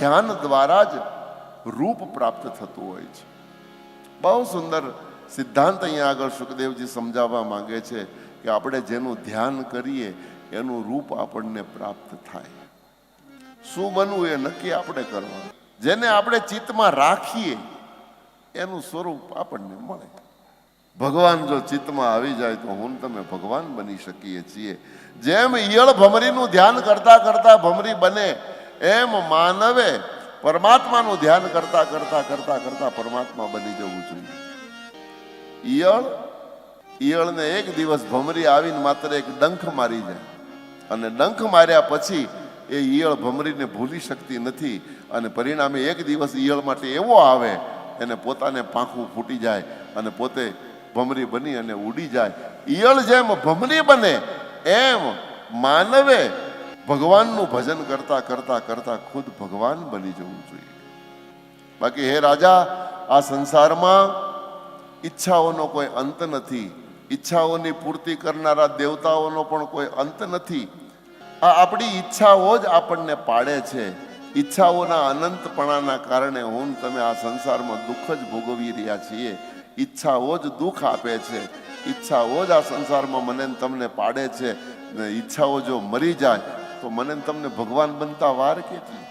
ધ્યાન દ્વારા જ રૂપ પ્રાપ્ત થતું હોય છે. બહુ સુંદર સિદ્ધાંત અહીંયા આગળ સુખદેવજી સમજાવવા માંગે છે કે આપણે જેનું ધ્યાન કરીએ એનું રૂપ આપણને પ્રાપ્ત થાય. શું બનવું એ નક્કી આપણે કરવાનું. જેને આપણે ચિત્તમાં રાખીએ એનું સ્વરૂપ આપણને મળે. ભગવાન જો ચિત્તમાં આવી જાય તો હું તમે ભગવાન બની શકીએ છીએ. જેમ ઈયળ ભમરીનું ધ્યાન કરતા કરતા ભમરી બને એમ માનવે પરમાત્માનું ધ્યાન કરતા કરતા કરતા કરતા પરમાત્મા બની જવું જોઈએ. ઈયળને એક દિવસ ભમરી આવીને માત્ર એક ડંખ મારી જાય અને ડંખ માર્યા પછી એ ઈયળ ભમરીને ભૂલી શકતી નથી અને પરિણામે એક દિવસ ઈયળ માટે એવો આવે એને પોતાને પાંખું ફૂટી જાય અને પોતે ભમરી બની અને ઉડી જાય. ઈયળ જેમ ભમરી બને એમ માનવે ભગવાનનું ભજન કરતા કરતા કરતા ખુદ ભગવાન બની જવું જોઈએ. બાકી હે રાજા, આ સંસારમાં ઈચ્છાઓનો કોઈ અંત નથી. ઈચ્છાઓની પૂર્તિ કરનારા દેવતાઓનો પણ કોઈ અંત નથી. આ આપણી ઈચ્છાઓ જ આપણને પાડે છે. ઈચ્છાઓના અનંતપણાના કારણે હું તમે આ સંસારમાં દુઃખ જ ભોગવી રહ્યા છીએ. ઈચ્છાઓ જ દુઃખ આપે છે. ઈચ્છાઓ જ આ સંસારમાં મને તમને પાડે છે. ઈચ્છાઓ જો મરી જાય તો મને તમને ભગવાન બનતા વાર કેટલી.